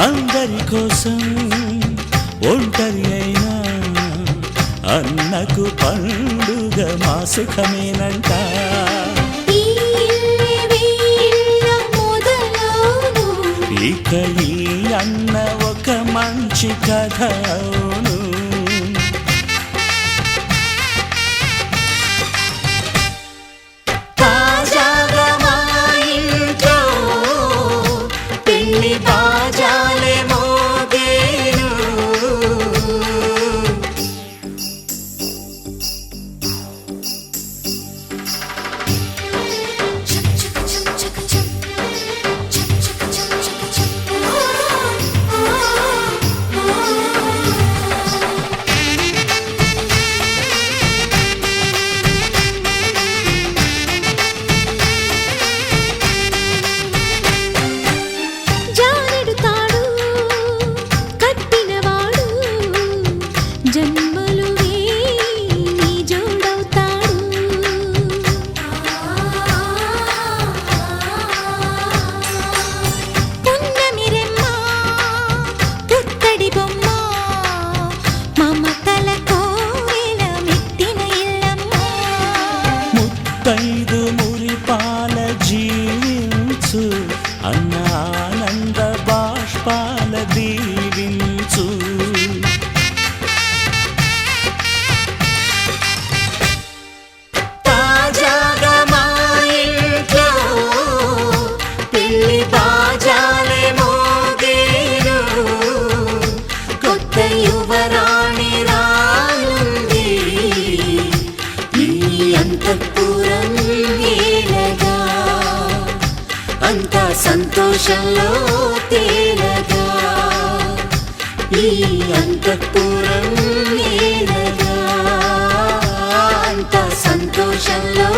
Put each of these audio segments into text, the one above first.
అందరి కోసం ఒంటరి అయినా అన్నకు పండుగ మా సుఖమేనంట. ఇక ఈ అన్న ఒక మంచి కథ అవును. తాజాగా మా ఇంట్లో పెళ్లి బాజాలే మోగేను. ముత్తైదు మురిపాల జీవించు అన్న ఆనంద బాష్పాల దీవించు. తాజాగా మా సంతోషంలో తేలగా ఈ అంతఃపురం నేలగా అంత సంతోషంలో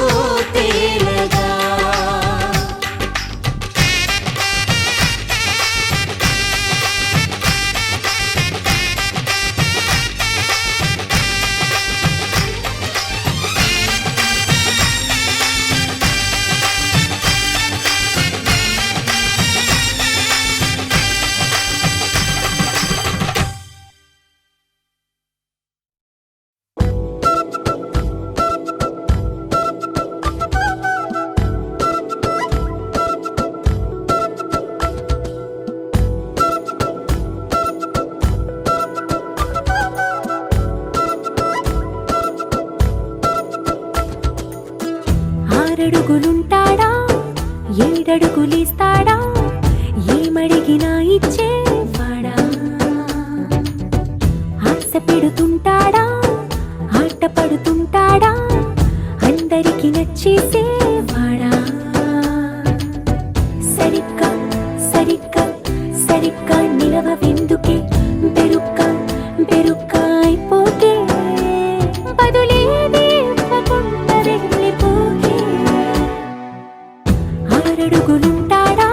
తేలగా ఆరడుగులుంటాడా ఏడడుగులిస్తాడా ఏమడిగినా ఇచ్చేవాడా ఆశ పెడుతుంటాడా ఆట పడుతుంటాడా అందరికి నచ్చేసేవాడా సరిగ్గా సరిగ్గా సరిగ్గా నిలవెందుకే బెరుక్క బెరుక్క అయిపోతే బదులేది ఇవ్వకుండా వెళ్ళిపోకే ఆరడుగులుంటాడా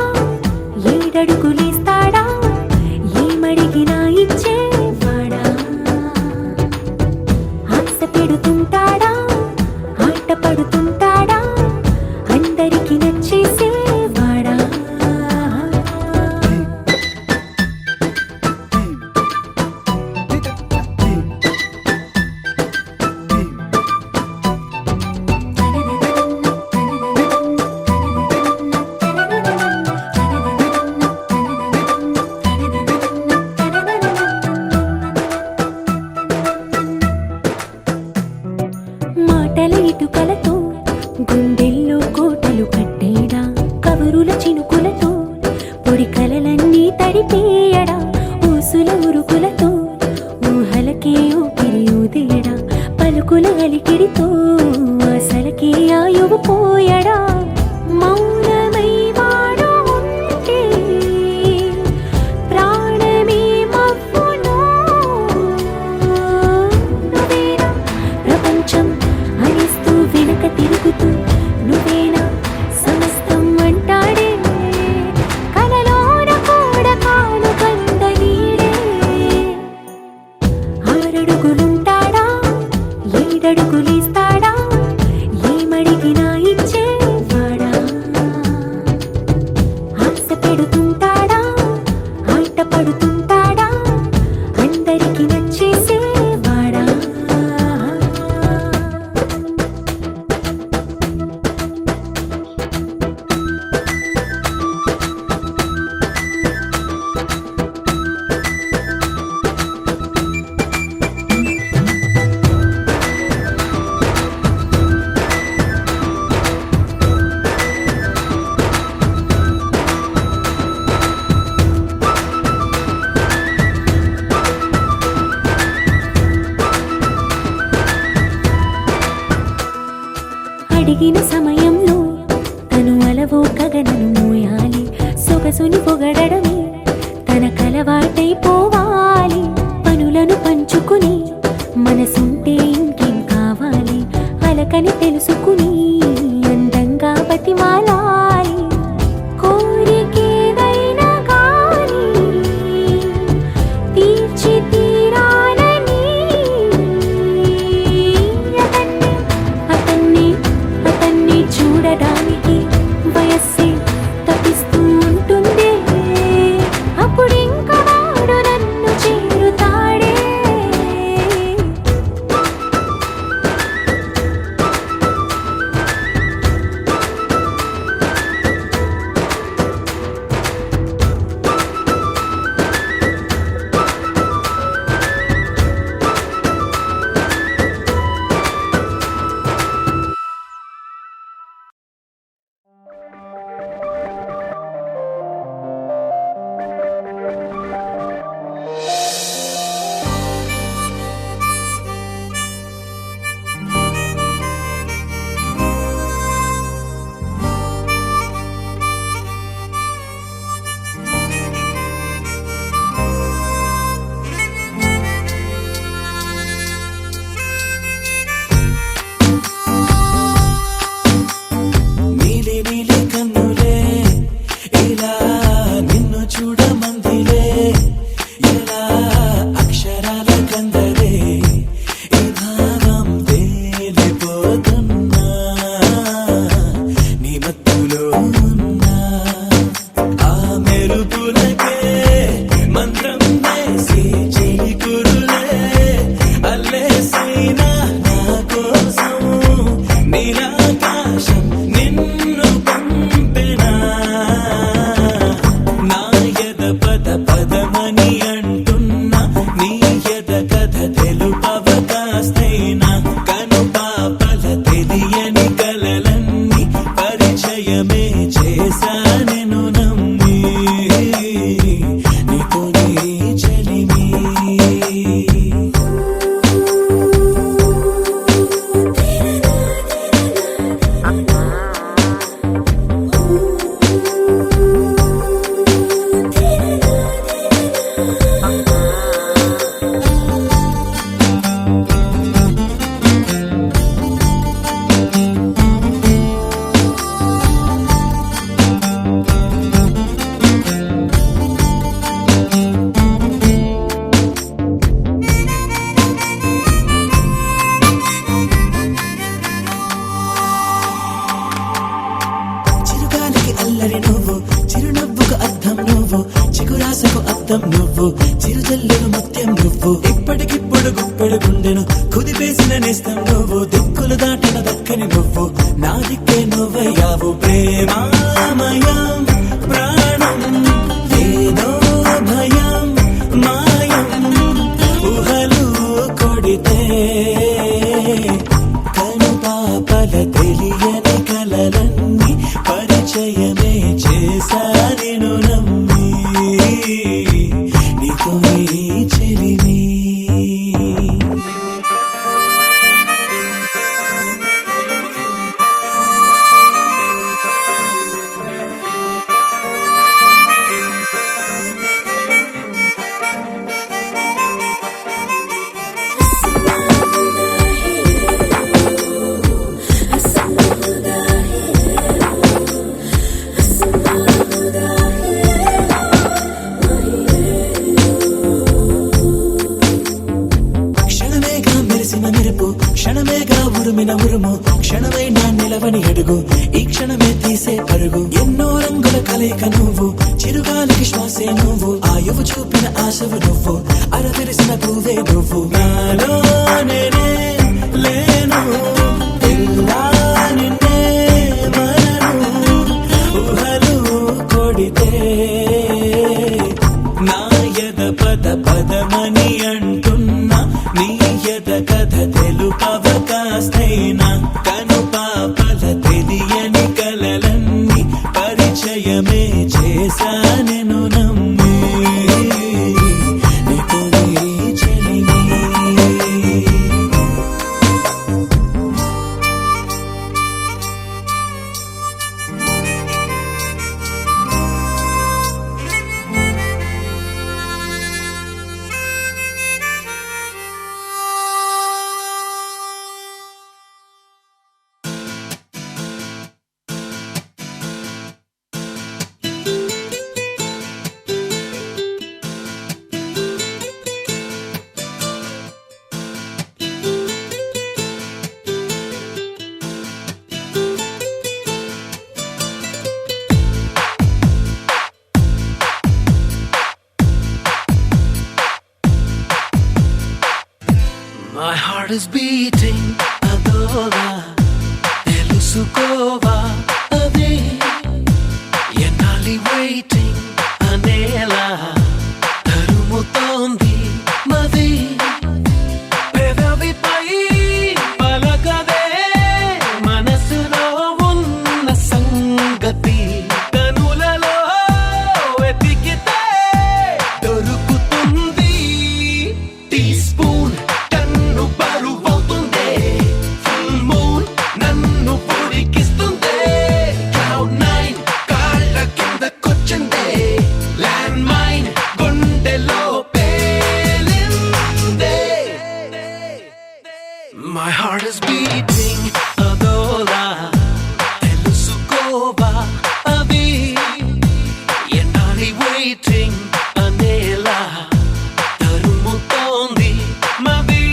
ఏడడుగులేస్తాడా ఏమడిగినా ఇచ్చేవాడా ఆశ పెడుతుంటాడా ఆట పడుతుంటాడా అందరికి నచ్చేసేవాడా మాటల ఇటుకలతో గుండెల్లో కోటలు కట్టేడా కవరుల చినుకులతో పొడి కలలన్నీ తడిపేయడా ఊసుల ఉరుకులతో ఊహలకే ఊపిరి ఊదేయడా పలుకుల అలికిడితో అసలకే ఆయువు పోయడా మౌనమై వాడు ఉంటే ప్రాణమే మవ్వును నువ్వేనా ప్రపంచం అనిస్తూ వెనక తిరుగుతూ నువ్వేనా సమస్తం అంటాడే కలలోన కూడా కాను కంద నీడే ఆరడుగులుంటాడా ఏడడుగులేస్తాడా ఏమడిగినా ఇచ్చేవాడా ఆశ పెడుతుంటాడా ఆట పడుతుంటాడా అందరికి నచ్చేసేవాడా అడిగిన సమయంలో తను అలవో గగనను మోయాలి సొగసుని పొగడమే తనకలవాటైపోవాలి పనులను పంచుకుని మనసుంటే ఇంకేం కావాలి అలకని తెలుసుకుని అందంగా బతిమాలాలి కోరికేదైనా గాని తీర్చి తీరాలని అతన్ని అతన్ని చూడడానికి వయస్సే తప్పిస్తూ ఉంటుంది అప్పుడింక వాడు నన్ను చేరుతాడే శ్వాసకు అద్దం నువ్వు, చిరుజల్లును ముత్యం నువ్వు, ఇప్పటికిప్పుడు గుప్పెడు గుండెను కుదిపేసిన నేస్తం నువ్వు, దిక్కులు దాటిన దక్కని నువ్వు, నా దిక్కే నువ్వయ్యావు. ప్రేమామయం ప్రాణం ఏదో భయం మాయం, ఊహలు కొడితే కను పాపల తెలియని కలలన్నీ పరిచయమే చేశా నిన్ను నమ్మి, నీతో ఈ చెలిమి. క్షణమేగా ఉరుమిన ఉరుము, క్షణమైనా నిలవని అడుగు, ఈ క్షణమే తీసే పరుగు, ఎన్నో రంగుల కలయిక నువ్వు, చిరుగాలికి శ్వాసే నువ్వు, ఆయువు చూపిన ఆశవు నువ్వు, అరవిరిసిన పువ్వే నువ్వు, నాలో నేనే లేను ఇలా నిన్నే మరను, ఊహలు కొడితే నా ఎద పద పదమని అంటున్నా, నీ ఎద కథ తెలుపవ కాస్తైనా, కను పాపల తెలియని కలలన్నీ పరిచయమే చేశా నేను నమ్మి, నీతో ఈ చెలిమి. My heart is beating, అదోలా తెలుసుకోవా అదే, ఎన్నాలి waiting అనేలా తరుముతోంది మది, పెదవిపై పలకదే మనసులో ఉన్న సంగతి, కనులలో వెతికితే దొరుకుతుంది, tea spoon My heart is beating, అదోలా తెలుసుకోవా అవి, ఎన్నాలి waiting అనేలా తరుముతోంది మది.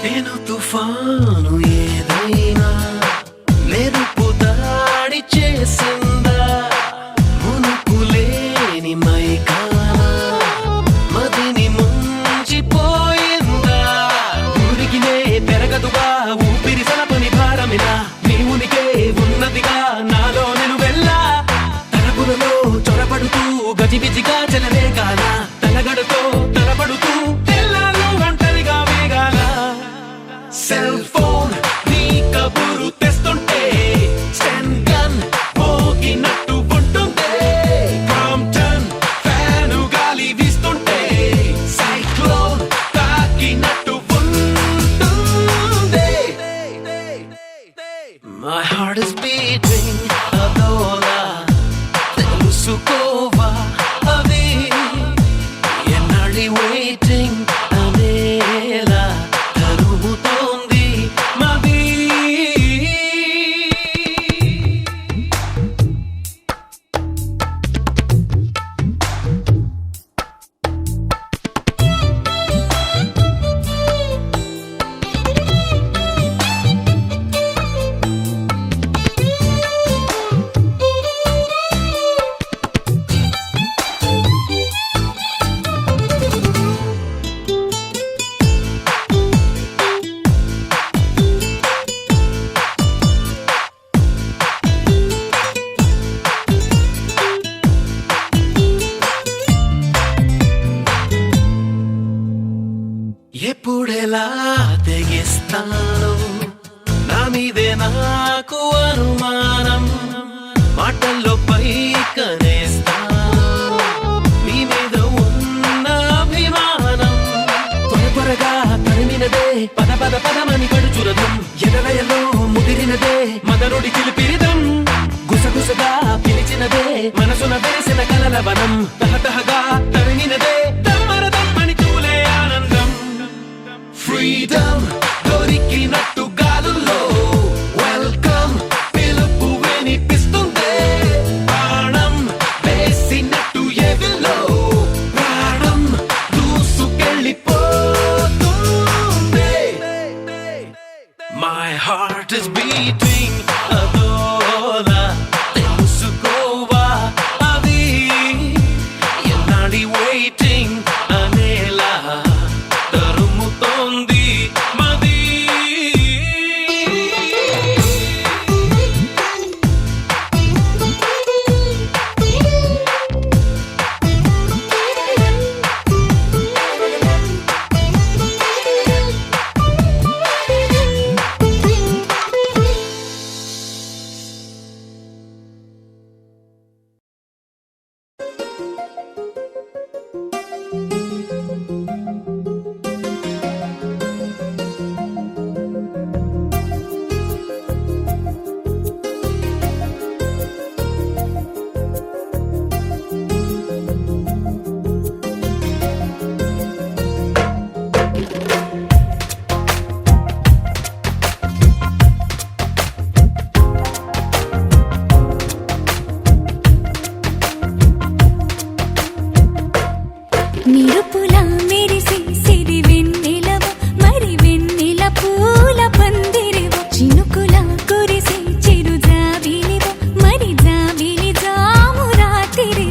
నేను తుఫాను ఏదైనా మెరుపు దాడి చేసిందా, మునుకులేని మైకానా మదిని ముంచిపోయిందా, ఊరికినే పెరగదుగా ఊపిరి సలపని భారమినా, నీ ఉనికే ఉన్నదిగా నాలో నేను వెళ్ళా, తలపులలో చొరబడుతూ గజిబిజిగా చెలరే కానా, తలగడుతో తలబడుతూ సెల్ ఫోన్ నీ కబురు తెస్తుంటే, స్టెన్ గన్ మోగినట్టు ఉంటుందే, క్రాంప్టన్ ఫ్యాను గాలి వీస్తుంటే, సైక్లోన్ తాకినట్టు ఉంటుందే. My heart is beating, అదోలా తెలుసుకోవా అది, ఎన్నాళ్ళి waiting అనేలా తరుముతోంది ఎప్పుడెలా తెగిస్తాను నా మీదే నాకు అనుమానం మాటల్లో పైకనేస్తాను నీ మీద ఉన్న అభిమానం త్వరగా తరిమినదే పద పద పదమని పడుచురదం ఎదలయలో ముదిరినదే మదనుడి చిలిపిరిదం గుసగుసగా పిలిచినదే మనసున వెలిసిన కలల వనం తహతహగా తరిమినదే దమ్మరదమ్మని తూలే ఆనందం ఫ్రీడమ్ దొరికినట్టు గాలుల్లో వెల్కమ్ పిలుపు వినిపిస్తుందే ప్రాణం వేసినట్టు ఎవిలో ప్రాణం దూసుకెళ్ళిపోతుందే My heart is beating అదోలా తెలుసుకోవా అది ఎన్నాడి waiting అనేలా తరుముతోంది మది నిరుపులా మెరిసి సిరి వెన్నెలవ మరి వెన్నెల పూల పందిరివ చినుకుల కురిసి చిరు జాబిలివ మరి జాబిలి జాము రాత్రివ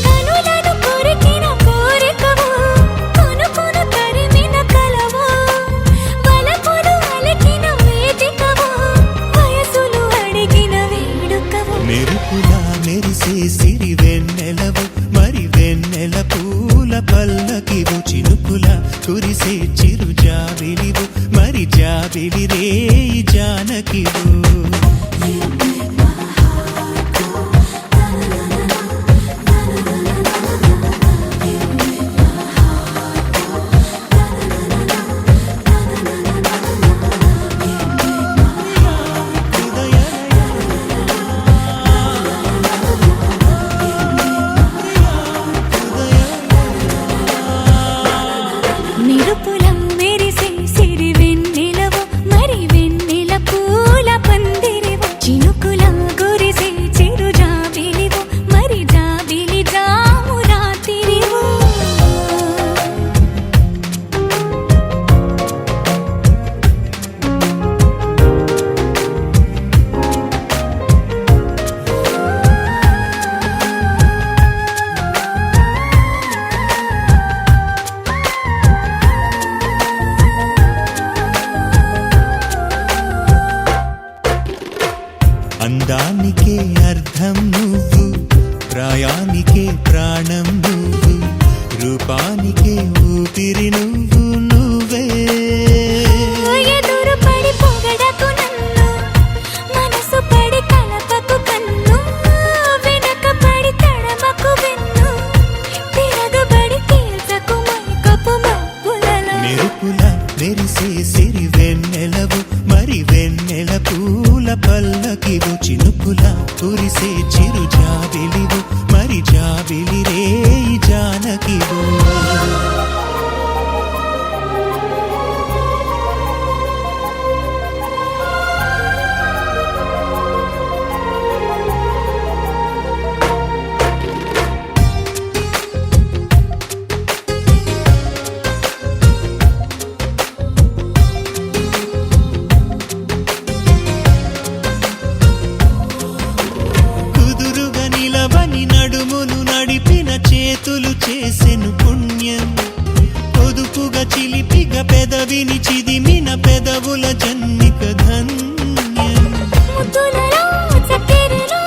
కనులను కొరికిన కోరికవు కొనుకొను తరిమిన కలవు వలపులు అలికిన వేదికవు వయసులు అడిగిన వేడుకవు మెరుపులా మెరిసే సిరి వెన్నెలవు మరి వెన్నెల పూల పల్లకివు చినుకుల కురిసే చిరు జాబిలివు మరి జాబిలి రేయి జానకివు నిరుపుల మెరిసే సిరి వెన్నెలవు మరి వెన్నెల పూల పందిరివు చినుకుల కురిసే చిరు జాబిలివు మరి జాబిలి జాము రాత్రివు అందానికే అర్థం నువ్వు ప్రాయానికే ప్రాణం నువ్వు రూపానికే ఊపిరి నువ్వు నువ్వే ఎదురు పడి పొగడకు నన్ను మనసు పడి కలపకు కన్ను వెనక పడి తడమకు వెన్ను తిరగబడి తీర్చకు మైకపు మబ్బులలో మెరుపుల మెరిసే సిరి వెన్నెలవు మరి వెన్నెల పూల పల్లకివు చినుకుల కురిసే చిరు జాబిలివు మరి జాబిలి రేయి జానకివు కుదురుగా నిలవని నడుమును నడిపిన చేతులు చేసెను పుణ్యం పొదుపుగా చిలిపిగా పెదవిని చిదిమిన పెదవుల జన్నిక ధన్యం ముద్దులలో చక్కెరలో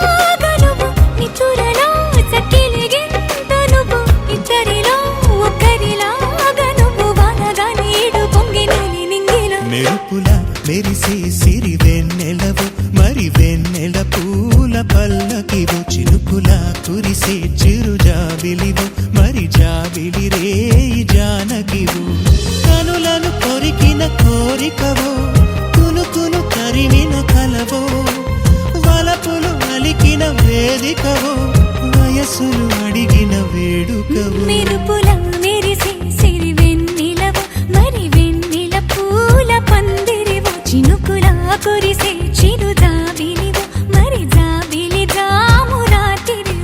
గనువు నితురలో చక్కెలిగెంత నువ్వు ఇద్దరిలో ఒకరిలా గనువు వానగాని మెరిసే సిరి వెన్నెలవు మరి వెన్నెల పూల పల్లకివు చినుకుల కురిసే చిరు జాబిలివు మరి జాబిలి రేయి జానకివు కనులను కొరికిన కోరికవో కునుకును తరిమిన కలవో వలపులు అలికిన వేదికవో వయసులు అడిగిన వేడుకవు మెరుపుల మెరిసే సిరి వెన్నెలవు మరి వెన్నెల పూల పందిరివు చినుకుల కురిసే చిరు జాబిలివు మరి జాబిలి జాము రాత్రివు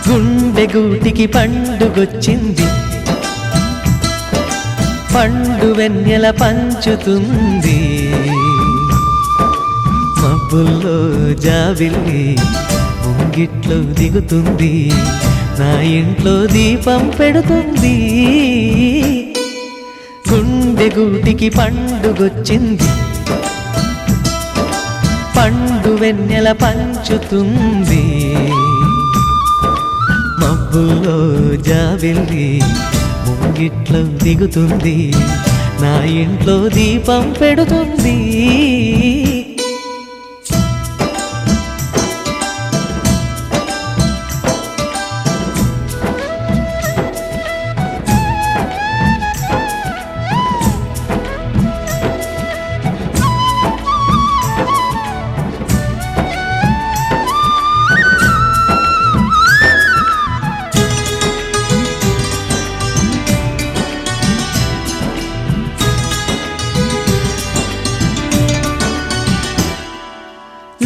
గుండె గూటికి పండుగొచ్చింది పండు వెన్నెల పంచుతుంది మబ్బుల్లో జాబిల్లి ముంగిట్లో దిగుతుంది నా ఇంట్లో దీపం పెడుతుంది గుండె గూటికి పండుగొచ్చింది పండు వెన్నెల పంచుతుంది మబ్బుల్లో జాబిల్లి ముంగిట్లో దిగుతుంది నా ఇంట్లో దీపం పెడుతుంది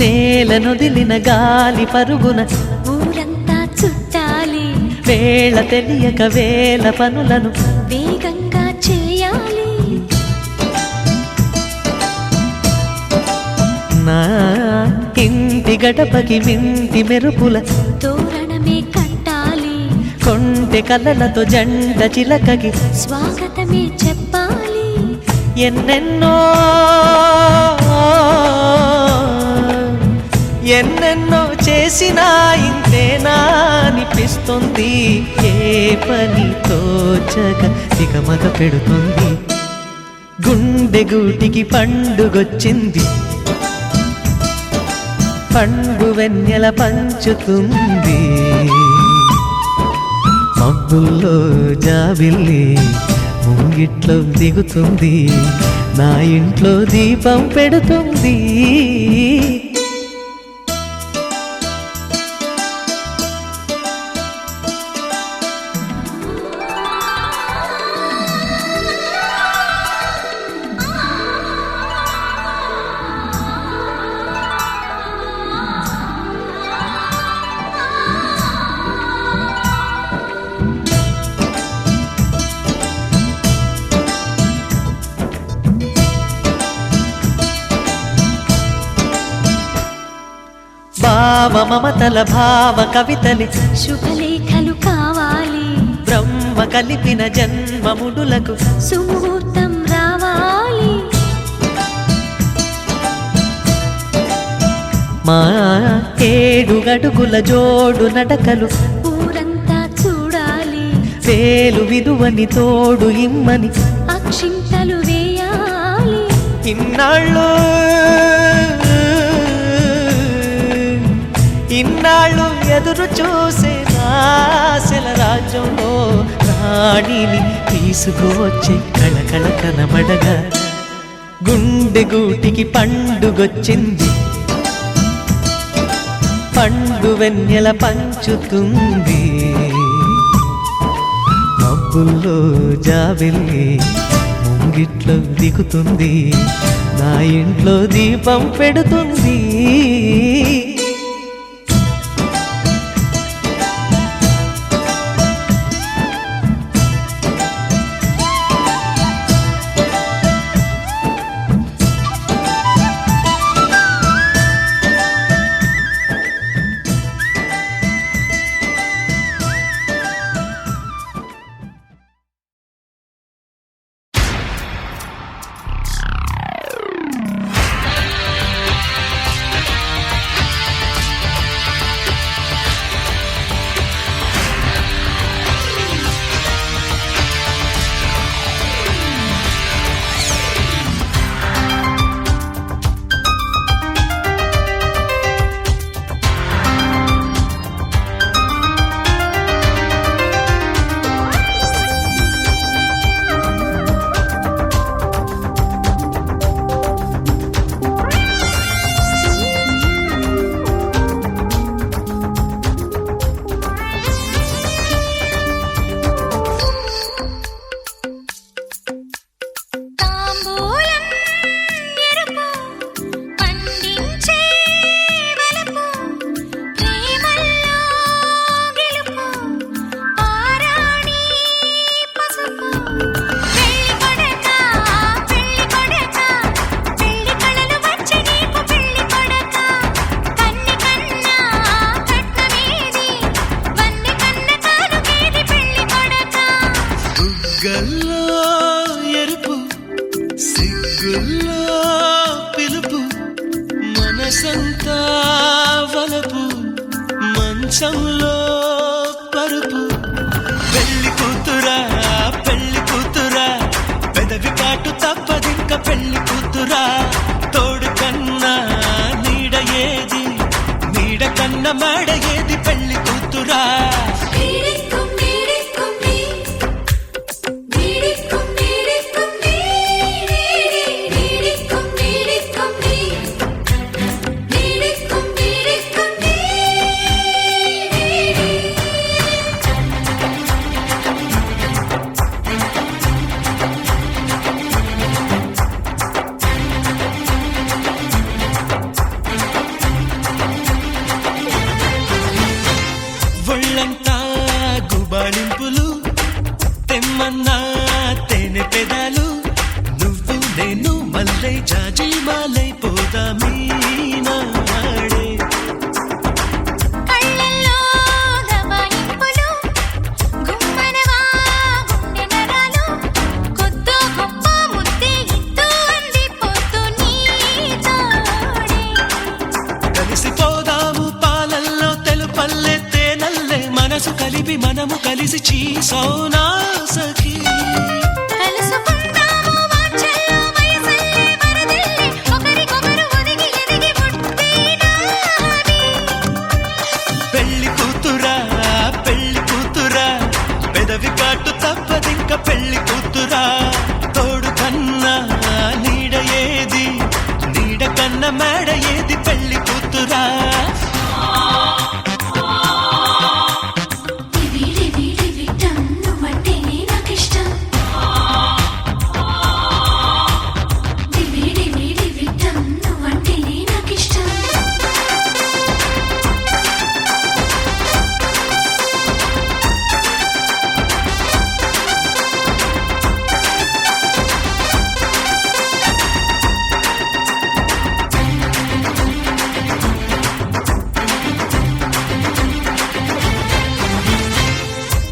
నేలనొదిలిన గాలి పరుగున ఊరంతా చుట్టాలి వేళ తెలియక వేల పనులను వేగంగా చేయాలి నా ఇంటి గడపకి మింటి మెరుపుల తోరణమే కట్టాలి కొంటె కలలతో జంట చిలకకి స్వాగతమే చెప్పాలి ఎన్నెన్నో ఎన్నెన్నో చేసినా ఇంతేనా అనిపిస్తుంది ఏ పని తోచక దిగమగ పెడుతుంది గుండె గూటికి పండుగొచ్చింది పండు వెన్నెల పంచుతుంది మబ్బుల్లో జాబిల్లి ముంగిట్లో దిగుతుంది నా ఇంట్లో దీపం పెడుతుంది భావ మమతల భావ కవితలి శుభలేఖలు కావాలి బ్రహ్మ కలిపిన జన్మముడులకు సుముహూర్తం రావాలి మా ఏడు గడుగుల జోడు నడకలు ఊరంతా చూడాలి వేలు విలువని తోడు ఇమ్మని అక్షింతలు వేయాలి ఇన్నాళ్ళు ఎదురు చూసే ఆశల రాజ్యంలో రాణిని తీసుకువచ్చే కళకళ కనబడగా గుండె గూటికి పండుగొచ్చింది పండు వెన్నెల పంచుతుంది మబ్బుల్లో జాబిల్లి ముంగిట్లో దిగుతుంది నా ఇంట్లో దీపం పెడుతుంది వెలుగుల్లో పిలుపు మనసంతా వలపు మంచంలో పరుపు పెళ్లి కూతురా పెదవి కాటు తప్పదింక పెళ్లి కూతురా తోడు కన్నా నీడ ఏది నీడ కన్నా మాడ ఏది పెళ్లి కూతురా ఒళ్ళంతా గుబాళింపులు తెమ్మన్నా తేనె పెదాలు నువ్వు నేను మల్లై జాజి మాలై పోదామీ నాడే కళ్ళల్లో గబాయింపులు గుమ్మనవా గుండె నరాలు కొద్దో గొప్ప ముద్దే ఇద్దు అంది పొద్దు నీ తోడే కలిసిపోదాము పాలల్లో తెలుపల్లే తేనల్లే మనసు కలిపి మనము కలిసి చీసోనా సఖీ కలుసుకుందాము వాంఛల్లో వయసల్లే వరదల్లే ఒకరికొకరు ఒదిగి ఎదిగి పుట్టినాది పెళ్లి కూతురా పెదవి కాటు తప్పదింక పెళ్లి కూతురా తోడు కన్నా నీడ ఏది నీడ కన్నా మేడ ఏది పెళ్లి కూతురా నువ్వంటేనే నాకిష్టం నువ్వంటేనే నాకిష్టం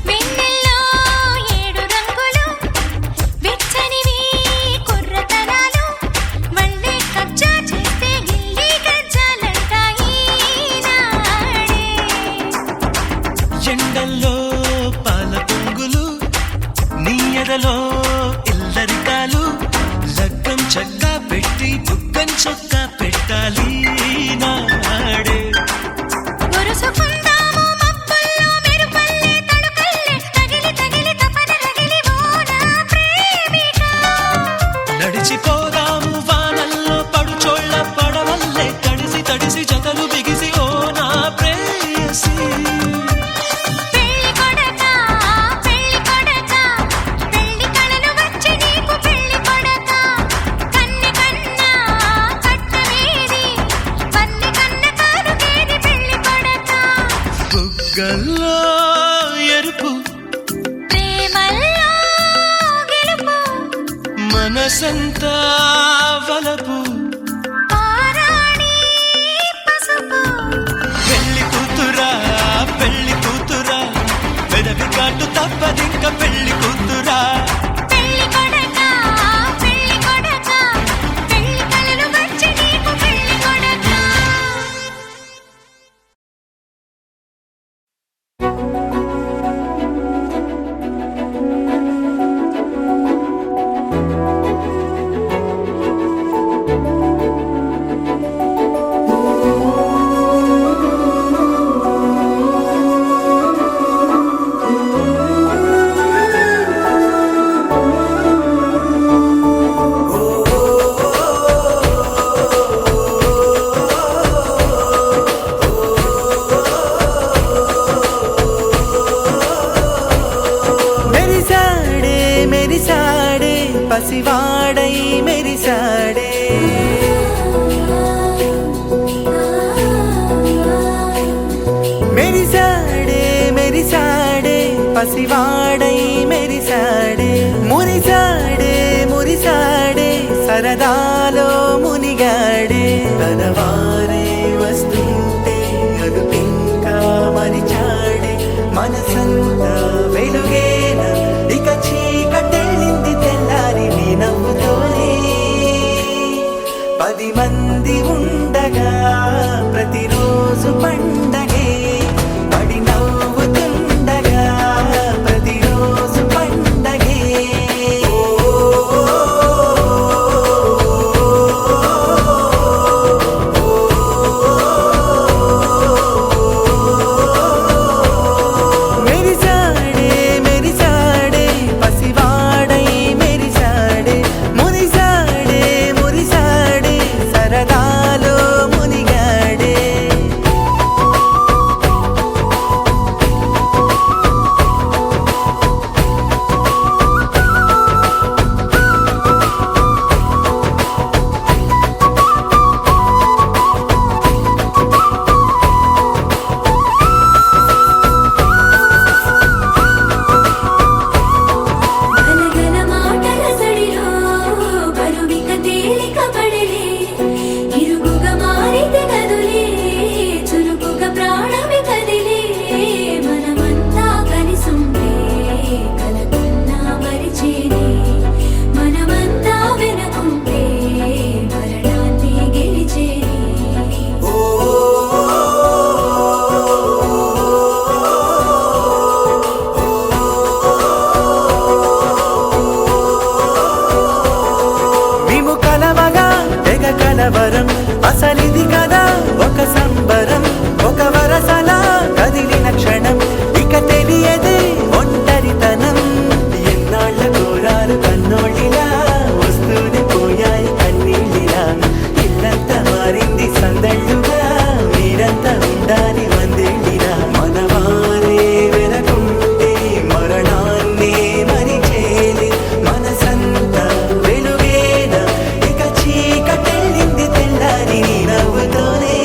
వెన్నెల్లో 7 రంగులు వెచ్చనివి కుర్రతనాలు వల్లే కజ్జా చేస్తే గిల్లి గజ్జాలంటాయి నాడే ఎండల్లో పాల పొంగులు నీ ఎదలో ఇల్లరికాలు లగ్గం చక్కా పెట్టి బుగ్గం చొక్కా పెట్టాలి నాడే ఒరుసుకుందాము మబ్బుల్లో మెరుపల్లే తడుకల్లే తగిలి తపన రగిలి ఓ నా ప్రేమిక నడిచిపోదాము వానల్లో పడుచోళ్ళ పడవల్లే తడిసి జతలు బిగిసి ఓ నా ప్రేయసి పెళ్లి కొడక పెళ్లి కళను వచ్చి నీకు పెళ్లి కొడక కన్నె కన్నా కట్టమేది వన్నె కన్న కానుకేది పెళ్లి కొడక బుగ్గల్లో ఎరుపు ప్రేమల్లో గెలుపు మనసంతా వలపు పారాణి పసుపు పెళ్లి కూతురా పెదవి కాటు తప్పదింక పెళ్లి కూతురా పెళ్లి కొడక పెళ్లి కళను వచ్చి నీకు పెళ్లి కొడక మెరిసాడే పసివాడై మెరిసాడే మెరిసాడే పసివాడై మెరిసాడే మురిసాడే సరదాలో మునిగాడే తనవారే వస్తుంటే అదుపింకా మరిచాడే మనసంతా వెలుగేనా ఇక చీకటెళ్ళింది తెల్లారి నీ నవ్వుతోనే 10 మంది ఉండగా ప్రతిరోజు పండగే పడి నవ్వుతుండగా ప్రతిరోజు పండగే మెరిసాడే మెరిసాడే పసివాడై మెరిసాడే మురిసాడే మురిసాడే సరదాలో మునిగాడే గలగల మాటల సడిలో బరువిక తేలిక పడలే ఇరుగుగా మారితే కదులే చురుకుగా ప్రాణమి కదిలే మనమంతా కలిసుంటే కలకన్నా మరిచేనే మనమంతా వెనకుంటే మరణాన్ని గెలిచేనే మేము కలవగా తెగ కలవరం అసలిది కదా ఒక సంబరం ఒక వరసలా కదిలిన క్షణం ఇక తెలియదే ఒంటరితనం ఎన్నాళ్ళ కోరాలు కన్నోళ్ళిలా వస్తూనే పోయాయి కన్నీళ్ళిలా ఇల్లంతా మారింది సందళ్ళుగా మీరంతా ఉండాలి వందేళ్ళిలా మనవారే వెనకుంటే మరణాన్నే మరిచేలి మనసంతా వెలుగేన ఇక చీకటెళ్ళింది తెల్లారి నీ నవ్వుతోనే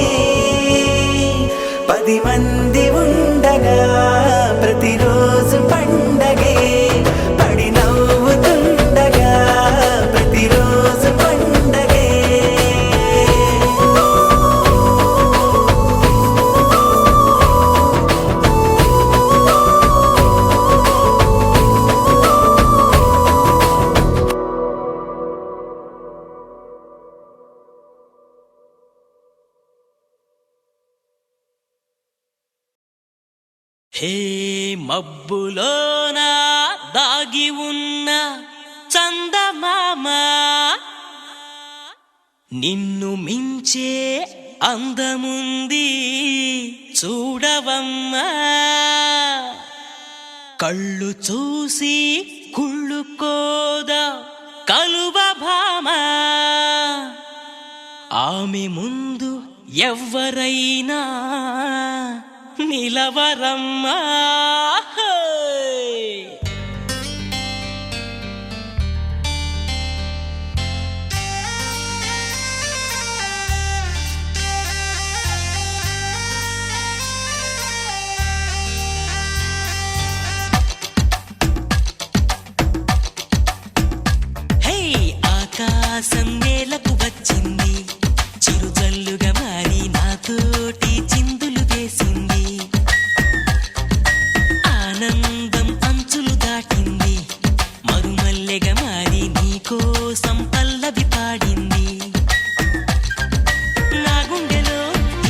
10 మంది ఉండగా ప్రతిరోజు పండగే పడి నవ్వుతుండగా ప్రతిరోజు పండగే హే మబ్బులోన దాగి ఉన్న చందమామ నిన్ను మించే అందముంది చూడవమ్మా కళ్ళు చూసి కుళ్ళుకోదా కలువ భామ ఆమె ముందు ఎవ్వరైనా నిలవరమ్మా హే ఆకాశం నేలకు వచ్చింది చిరుజల్లుగా మారి నాతోటి చిందులు వేసింది ఆనందం అంచులు దాటింది మరుమల్లెగా మారి నీకోసం పల్లవి పాడింది నా గుండెలో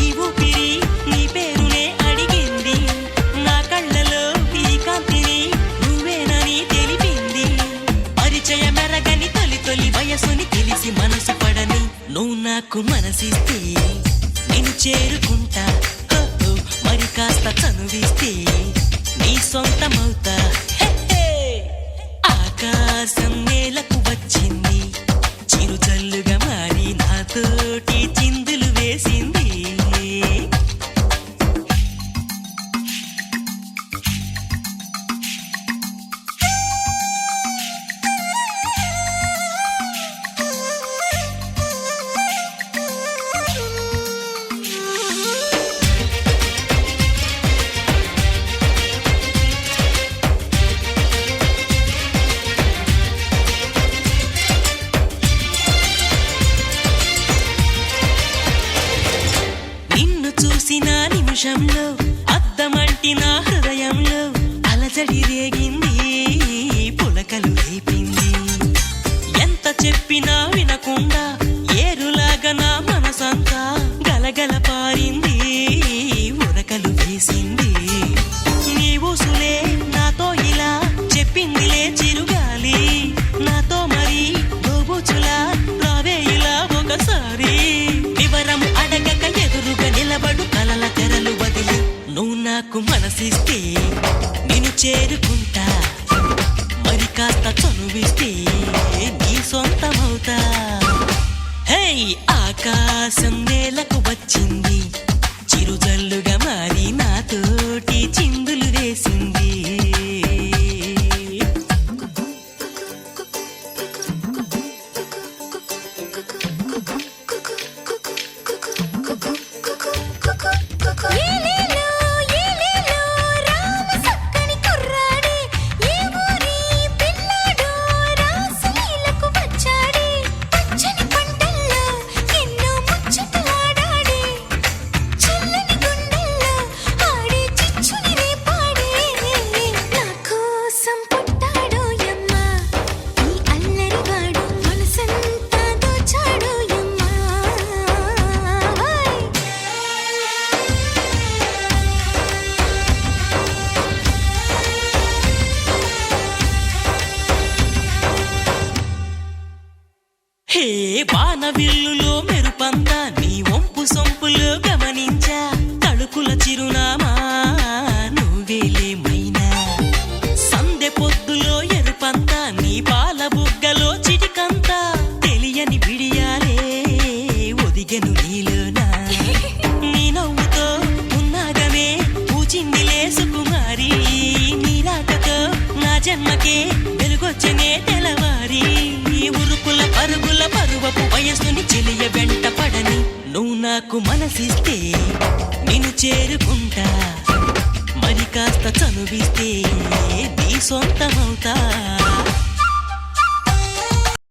ఈ ఊపిరి నీ పేరునే అడిగింది నా కళ్ళలో ఈ కాంతిని నువ్వేనని తెలిపింది పరిచయ మెరగని తొలి తొలి వయసుని తెలిసి మనసు పడని నువ్వు నాకు మనసిస్తే నేను చేరుకుంటా హో, హో, మరి కాస్త చనువిస్తే నీ సొంతమవుతా హే, హే. ఆకాశం నేలకు వచ్చింది చిరుజల్లుగా మారి నాతోటి చిందులు వేసింది నిమిషంలో అద్దమంటి నా హృదయంలో అలజడి రేగింది పులకలు రేపింది ఎంత చెప్పినా వినకుండా ఏరులాగా హేయ్ ఆకాశం నేలకు వచ్చింది చిరుజల్లుగా మారి నాతోటి చిందులు వేసింది ఏలేలో ఏలేలో రామ సక్కని కుర్రాడే ఏ ఊరి పిల్లాడో రాసలీలకు వచ్చాడే పచ్చని పంటల్లో ఎన్నో ముచ్చటలాడాడే చల్లని గుండెల్లో ఆడే చిచ్చుని రేపాడే నా కోసం పుట్టాడో యమ్మ ఈ అల్లరివాడు మనసంతా దోచాడో యమ్మ హే వానవిల్లులో మెరుపంతా నీ వంపు సొంపులో గమనించా తడుకుల చిరునామా నువ్వేలే మైనా సందె పొద్దులో ఎరుపంతా నీ పాల బుగ్గలో చిటికంతా తెలియని బిడియాలే ఒదిగెను నీలోనా నీ నవ్వుతో ఉన్నాగమే పూచిందిలే సుకుమారి నీ రాకతో నా జన్మకే వెలుగొచ్చనే తెలవారి ఉరుకుల పరుగుల పరువపు వయస్సుని చెలియ వెంట పడని నువ్వు నాకు మనసిస్తే నిన్ను చేరుకుంటా మరి కాస్త చనువిస్తే నీ సొంతమవుతా